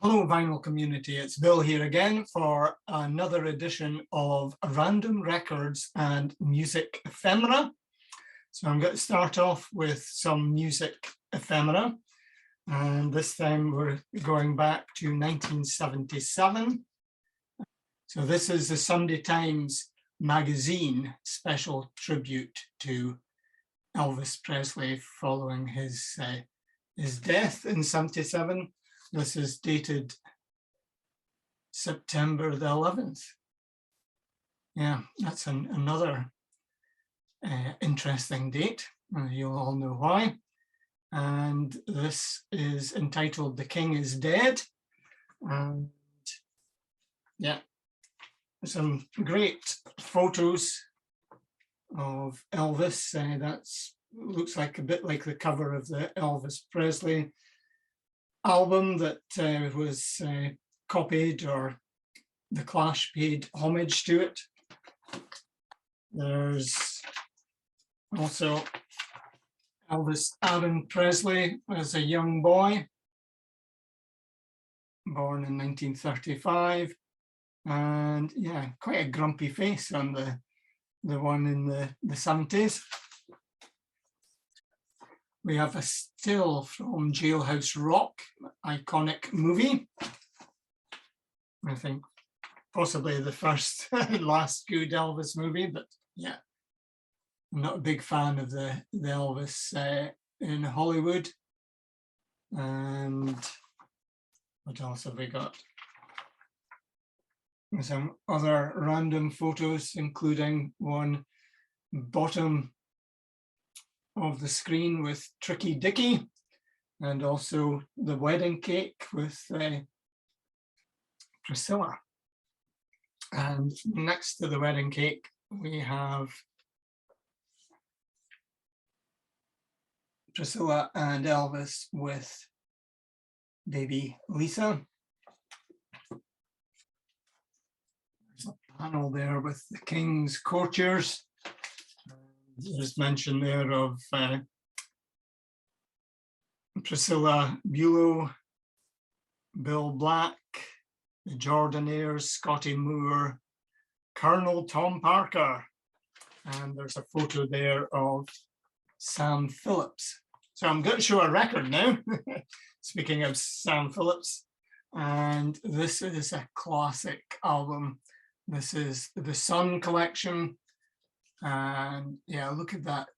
Hello, vinyl community. It's Bill here again for another edition of Random Records and Music Ephemera. So I'm going to start off with some music ephemera. And this time we're going back to 1977. So this is the Sunday Times magazine special tribute to Elvis Presley following his death in 77. This is dated September the 11th. Yeah, that's another interesting date. You'll all know why. And this is entitled "The King is Dead." And yeah, some great photos of Elvis. That's looks like a bit like the cover of the Elvis Presley album that was copied, or the Clash paid homage to it. There's also Elvis Aaron Presley as a young boy, born in 1935, and yeah, quite a grumpy face on the one in the 70s. We have a still from Jailhouse Rock, iconic movie. I think possibly the first last good Elvis movie, but yeah, I'm not a big fan of the Elvis in Hollywood. And what else have we got? Some other random photos, including one bottom of the screen with Tricky Dicky, and also the wedding cake with Priscilla. And next to the wedding cake, we have Priscilla and Elvis with baby Lisa. There's a panel there with the King's courtiers. There's mention there of Priscilla Bulow, Bill Black, the Jordanaires, Scotty Moore, Colonel Tom Parker, and there's a photo there of Sam Phillips. So I'm going to show a record now, speaking of Sam Phillips, and this is a classic album. This is the Sun collection. And yeah, look at that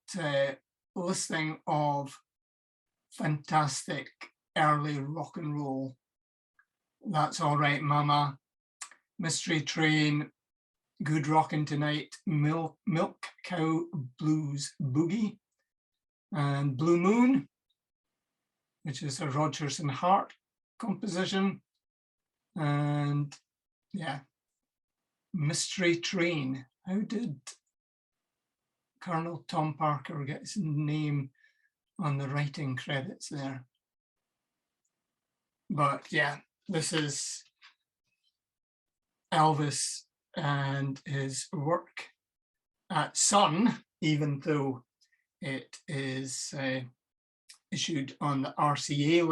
listing of fantastic early rock and roll. That's All Right Mama, Mystery Train, Good Rockin' Tonight, Milk Cow Blues Boogie, and Blue Moon, which is a Rodgers and Hart composition. And yeah, Mystery Train. How did Colonel Tom Parker get his name on the writing credits there? But yeah, this is Elvis and his work at Sun, even though it is issued on the RCA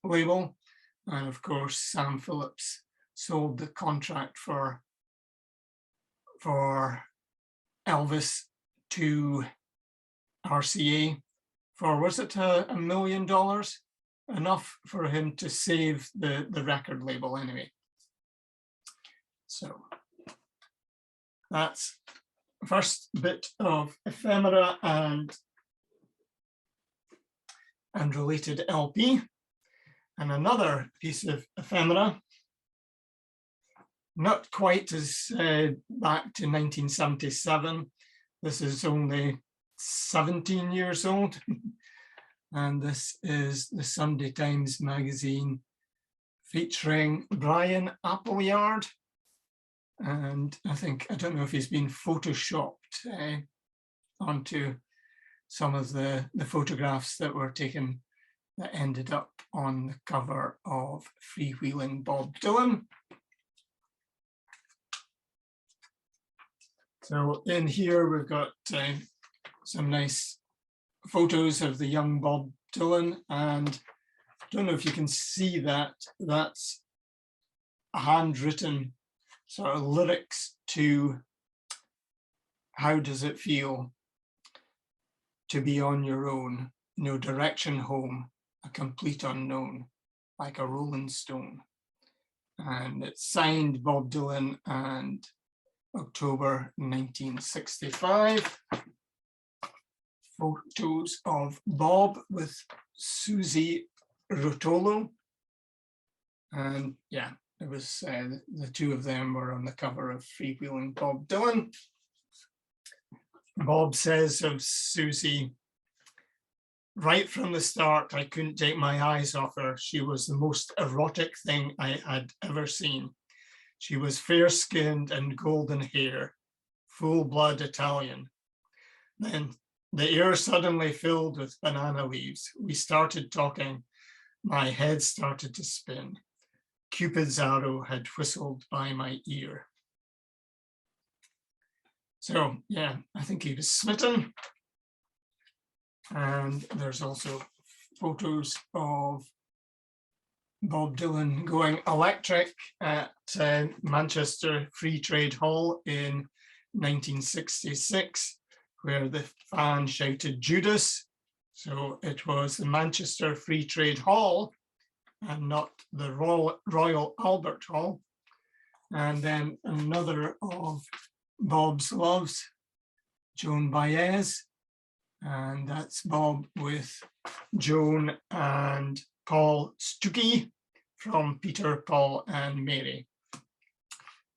label. And of course, Sam Phillips sold the contract for Elvis to RCA for, was it $1 million? Enough for him to save the record label anyway. So that's the first bit of ephemera and related LP. And another piece of ephemera, not quite as back to 1977. This is only 17 years old. And this is the Sunday Times magazine featuring Brian Appleyard. And I don't know if he's been photoshopped onto some of the photographs that were taken that ended up on the cover of Freewheeling Bob Dylan. So in here we've got some nice photos of the young Bob Dylan, and don't know if you can see that. That's handwritten sort of lyrics to how does it feel to be on your own, no direction home, a complete unknown, like a rolling stone. And it's signed Bob Dylan and October 1965. Photos of Bob with Susie Rotolo. And yeah, it was the two of them were on the cover of Freewheeling Bob Dylan. Bob says of Susie, right from the start, I couldn't take my eyes off her. She was the most erotic thing I had ever seen. She was fair-skinned and golden hair, full-blood Italian. Then the air suddenly filled with banana leaves. We started talking. My head started to spin. Cupid's arrow had whistled by my ear. So yeah, I think he was smitten. And there's also photos of Bob Dylan going electric at Manchester Free Trade Hall in 1966, where the fan shouted Judas. So it was the Manchester Free Trade Hall and not the Royal Albert Hall. And then another of Bob's loves, Joan Baez. And that's Bob with Joan and Paul Stuckey from Peter, Paul and Mary.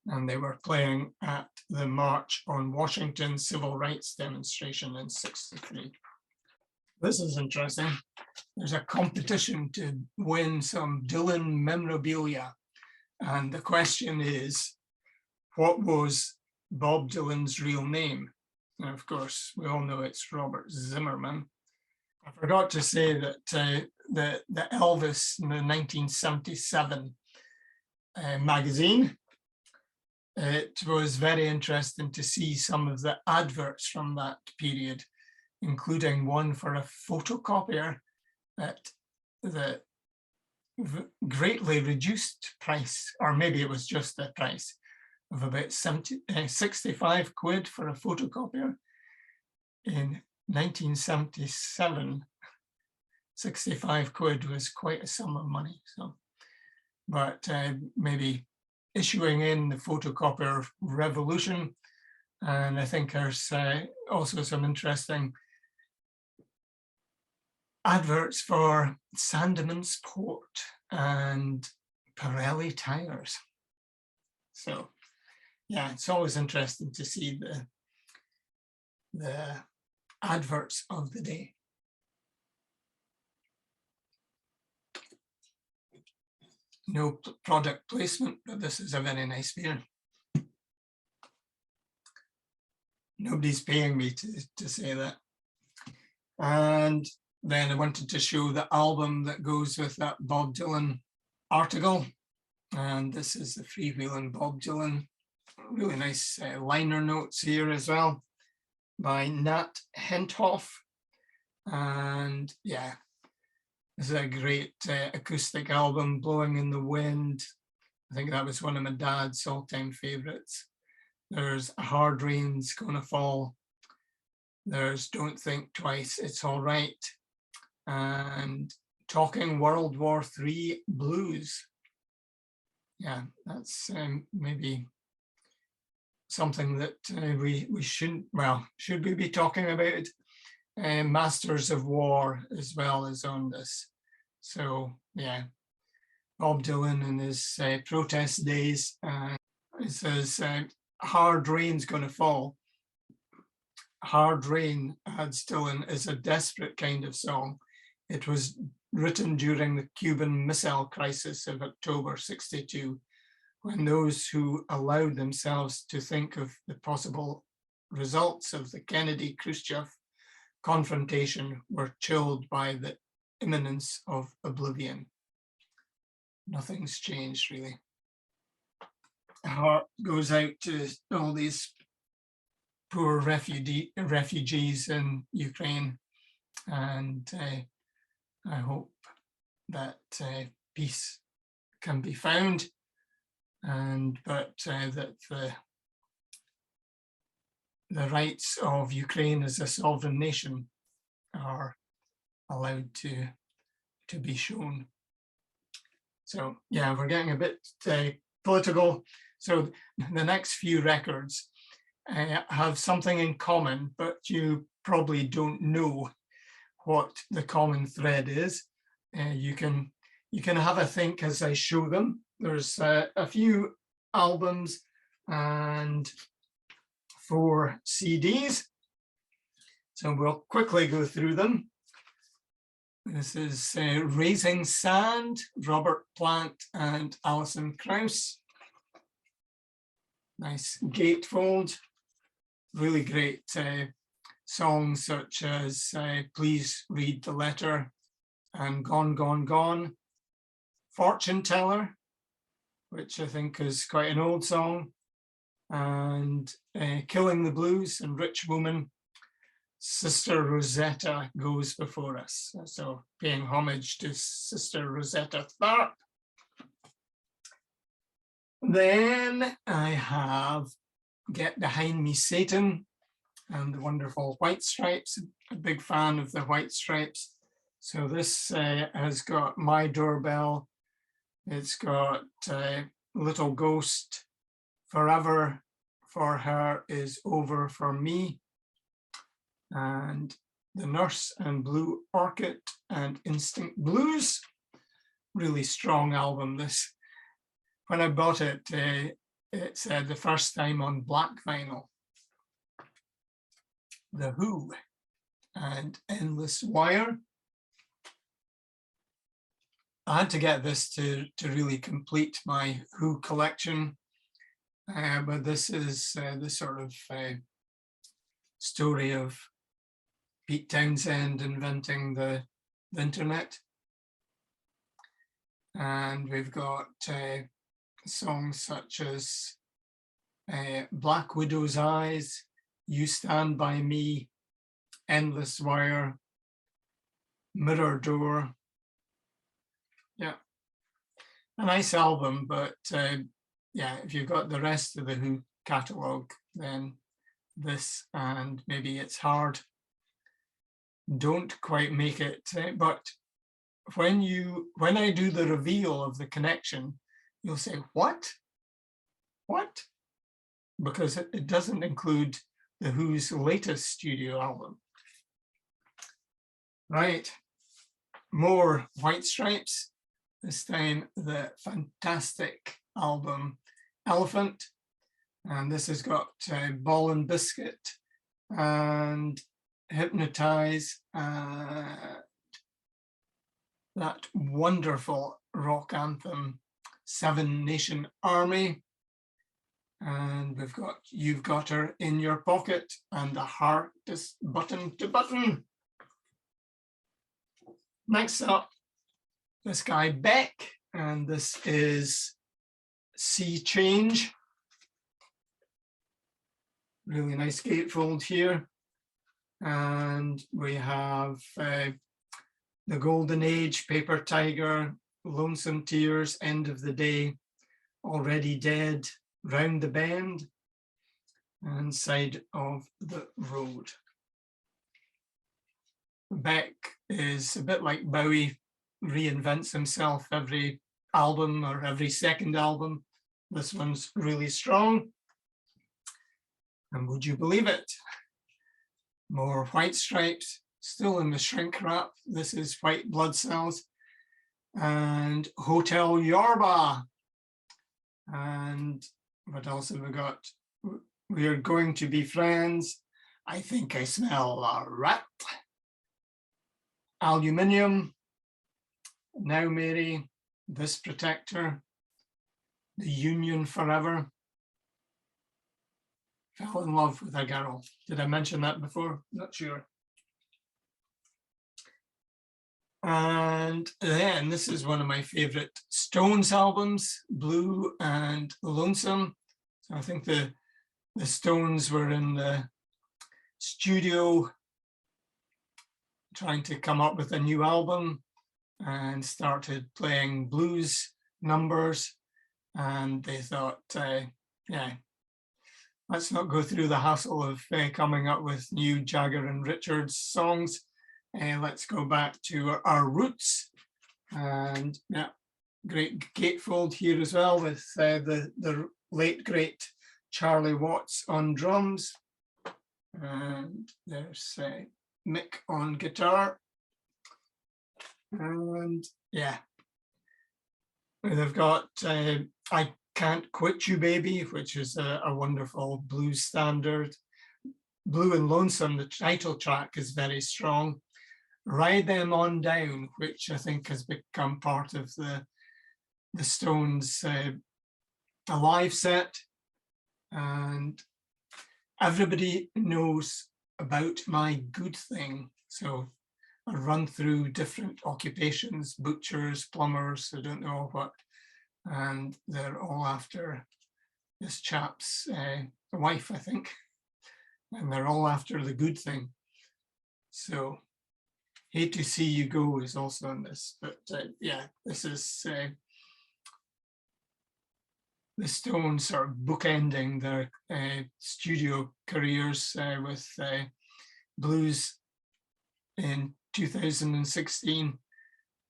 And they were playing at the March on Washington civil rights demonstration in '63. This is interesting. There's a competition to win some Dylan memorabilia. And the question is, what was Bob Dylan's real name? And of course, we all know it's Robert Zimmerman. I forgot to say that the Elvis in the 1977 magazine, it was very interesting to see some of the adverts from that period, including one for a photocopier at the greatly reduced price, or maybe it was just the price of about 65 quid for a photocopier. In 1977, 65 quid was quite a sum of money. So, but maybe issuing in the photocopier revolution. And I think there's also some interesting adverts for Sandeman's Port and Pirelli tires. So yeah, it's always interesting to see the adverts of the day. No product placement, but this is a very nice beer. Nobody's paying me to say that. And then I wanted to show the album that goes with that Bob Dylan article. And this is the Freewheeling Bob Dylan. Really nice liner notes here as well by Nat Henthoff. And yeah, this is a great acoustic album, Blowing in the Wind. I think that was one of my dad's all-time favorites. There's A Hard Rain's Gonna Fall. There's Don't Think Twice, It's All Right. And Talking World War III Blues. Yeah, that's maybe something that we shouldn't, well, should we be talking about? Masters of War as well as on this. So yeah, Bob Dylan in his protest days, it says, hard rain's gonna fall. Hard Rain, adds Dylan, is a desperate kind of song. It was written during the Cuban Missile Crisis of October '62, when those who allowed themselves to think of the possible results of the Kennedy-Khrushchev confrontation were chilled by the imminence of oblivion. Nothing's changed, really. Heart goes out to all these poor refugees in Ukraine, and I hope that peace can be found, and but that the rights of Ukraine as a sovereign nation are allowed to be shown. So yeah, we're getting a bit political. So the next few records have something in common, but you probably don't know what the common thread is. You can have a think as I show them. There's a few albums and 4 CDs. So we'll quickly go through them. This is Raising Sand, Robert Plant and Alison Krauss. Nice gatefold. Really great songs such as Please Read the Letter and Gone, Gone, Gone. Fortune Teller, which I think is quite an old song, and Killing the Blues and Rich Woman. Sister Rosetta Goes Before Us. So paying homage to Sister Rosetta Tharpe. Then I have Get Behind Me Satan and the wonderful White Stripes. A big fan of the White Stripes. So this has got My Doorbell. It's got Little Ghost, Forever for Her is Over for Me, and The Nurse and Blue Orchid and Instinct Blues. Really strong album, this. When I bought it, it's the first time on black vinyl. The Who and Endless Wire. I had to get this to really complete my Who collection, but this is the sort of story of Pete Townsend inventing the internet. And we've got songs such as Black Widow's Eyes, You Stand By Me, Endless Wire, Mirror Door. Yeah, a nice album, but yeah, if you've got the rest of the Who catalogue, then this and maybe It's Hard don't quite make it. But when I do the reveal of the connection, you'll say, what? What? Because it doesn't include the Who's latest studio album. Right, more White Stripes. This time the fantastic album Elephant, and this has got Ball and Biscuit and Hypnotize, that wonderful rock anthem Seven Nation Army, and we've got You've Got Her in Your Pocket and The Heart is Button to Button. Next up, this guy Beck, and this is Sea Change. Really nice gatefold here. And we have The Golden Age, Paper Tiger, Lonesome Tears, End of the Day, Already Dead, Round the Bend, and Side of the Road. Beck is a bit like Bowie, reinvents himself every album or every second album. This one's really strong. And would you believe it? More White Stripes, still in the shrink wrap. This is White Blood Cells and Hotel Yorba. And what else have we got? We're Going to Be Friends. I Think I Smell a Rat. Aluminium. Now Mary, This Protector, The Union Forever. Fell in love with a girl. Did I mention that before? Not sure. And then this is one of my favorite Stones albums, Blue and Lonesome. So I think the Stones were in the studio trying to come up with a new album. and started playing blues numbers, and they thought, yeah, let's not go through the hassle of coming up with new Jagger and Richards songs. Let's go back to our roots. And yeah, great gatefold here as well with the late great Charlie Watts on drums. And there's Mick on guitar. And yeah, they've got I Can't Quit You Baby, which is a wonderful blues standard. Blue and Lonesome, the title track, is very strong. Ride Them On Down, which I think has become part of the Stones a live set. And Everybody Knows About My Good Thing. So I run through different occupations, butchers, plumbers, I don't know what, and they're all after this chap's wife, I think, and they're all after the good thing. So Hate to See You Go is also on this, but yeah, this is the Stones sort of bookending their studio careers with blues in 2016,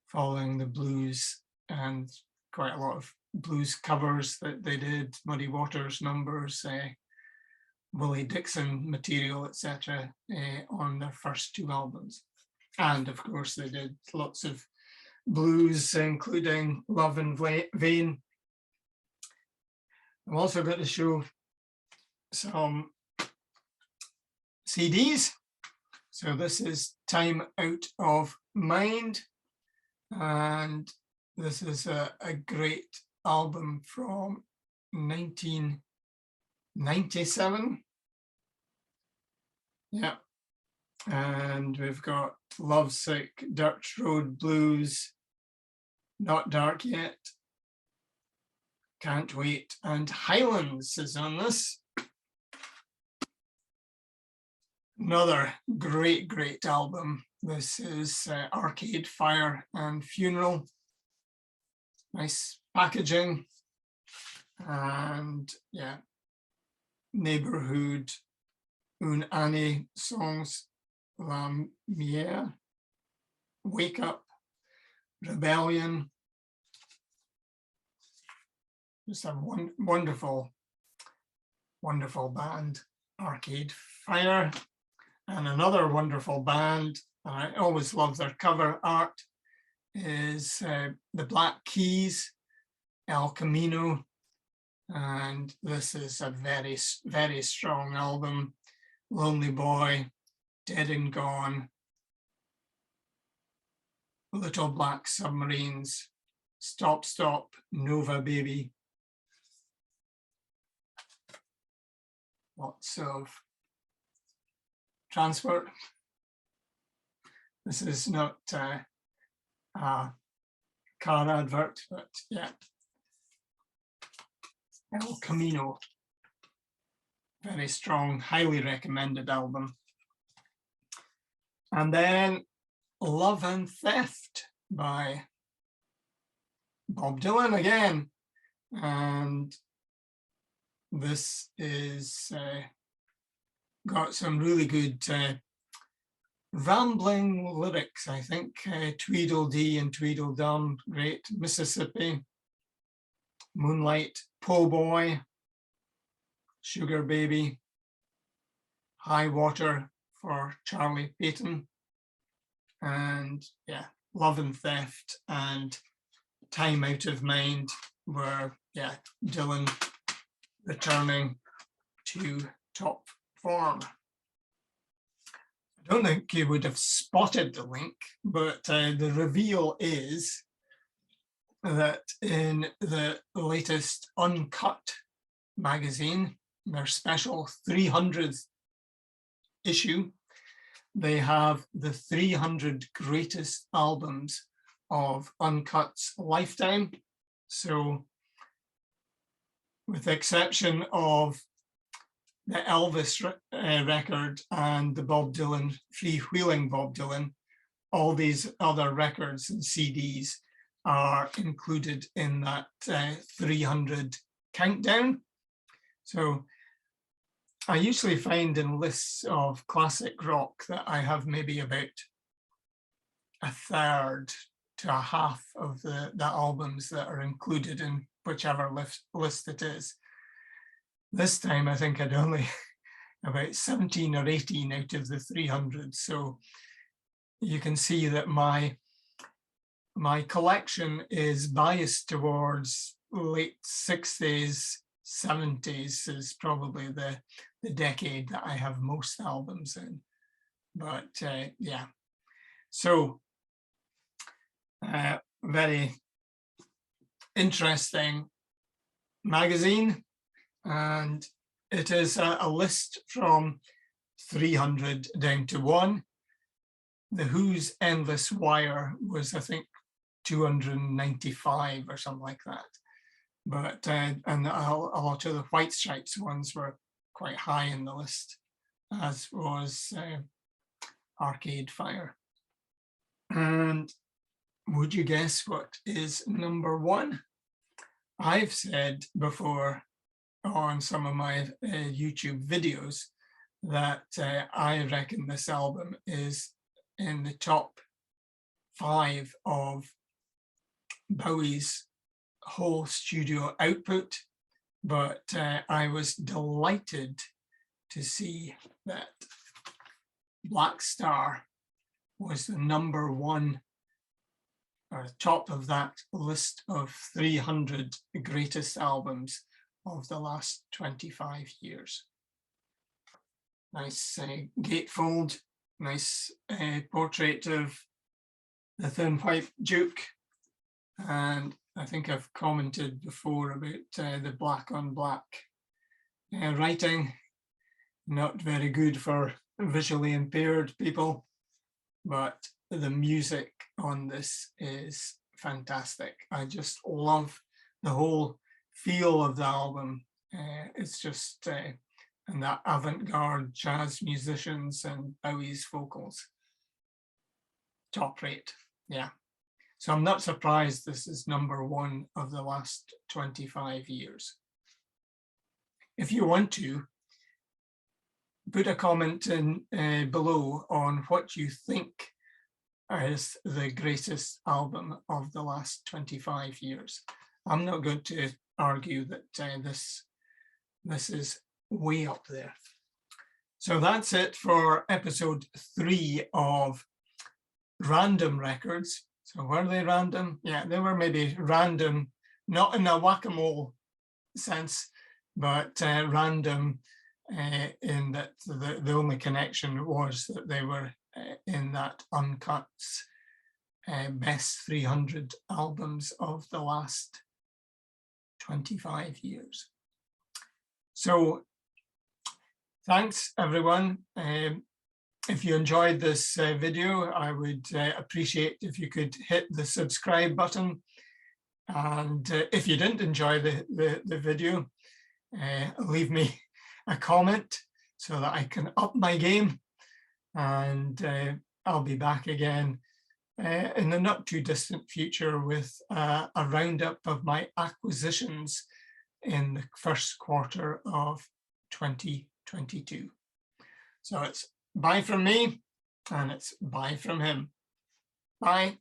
following the blues and quite a lot of blues covers that they did, Muddy Waters numbers, Willie Dixon material, etc., on their first two albums. And of course, they did lots of blues, including Love in Vain. I'm also going to show some CDs. So this is Time Out of Mind, and this is a great album from 1997. Yeah, and we've got Lovesick, Dirt Road Blues, Not Dark Yet, Can't Wait, and Highlands is on this. Another great album. This is Arcade Fire and Funeral. Nice packaging. And yeah, Neighborhood, Un Annie songs, La Mière, Wake Up, Rebellion. Just a wonderful band, Arcade Fire. And another wonderful band, and I always love their cover art, is the Black Keys, El Camino. And this is a very strong album. Lonely Boy, Dead and Gone, Little Black Submarines, Stop Stop, Nova Baby. Lots of transport. This is not a car advert, but yeah. El Camino, very strong, highly recommended album. And then Love and Theft by Bob Dylan again. And this is got some really good rambling lyrics, I think. Tweedledee and Tweedledum, great. Mississippi, Moonlight, Po' Boy, Sugar Baby, High Water for Charlie Payton, and yeah, Love and Theft and Time Out of Mind were, yeah, Dylan returning to top form. I don't think you would have spotted the link, but the reveal is that in the latest Uncut magazine, their special 300th issue, they have the 300 greatest albums of Uncut's lifetime. So with the exception of the Elvis record and the Bob Dylan, freewheeling Bob Dylan, all these other records and CDs are included in that 300 countdown. So I usually find in lists of classic rock that I have maybe about a third to a half of the albums that are included in whichever list it is. This time I think I'd only about 17 or 18 out of the 300. So you can see that my collection is biased towards late 60s, 70s is probably the decade that I have most albums in. But yeah, so very interesting magazine, and it is a list from 300 down to 1. The Who's Endless Wire was, I think, 295 or something like that. But and a lot of the White Stripes ones were quite high in the list, as was Arcade Fire. And would you guess what is number 1? I've said before on some of my YouTube videos that I reckon this album is in the top 5 of Bowie's whole studio output, but I was delighted to see that Black Star was the number 1 or top of that list of 300 greatest albums of the last 25 years. Nice gatefold, nice portrait of the Thin White Duke. And I think I've commented before about the black on black writing. Not very good for visually impaired people, but the music on this is fantastic. I just love the whole feel of the album. It's just, and that avant-garde jazz musicians and Bowie's vocals. Top rate, yeah. So I'm not surprised this is number 1 of the last 25 years. If you want to, put a comment in below on what you think is the greatest album of the last 25 years. I'm not going to argue that this is way up there. So that's it for episode 3 of Random Records. So were they random? Yeah, they were maybe random, not in a whack-a-mole sense, but random in that the only connection was that they were in that Uncuts best 300 albums of the last 25 years. So thanks everyone. If you enjoyed this video, I would appreciate if you could hit the subscribe button. And if you didn't enjoy the video, leave me a comment so that I can up my game. And I'll be back again in the not too distant future with a roundup of my acquisitions in the first quarter of 2022. So it's bye from me, and it's bye from him. Bye.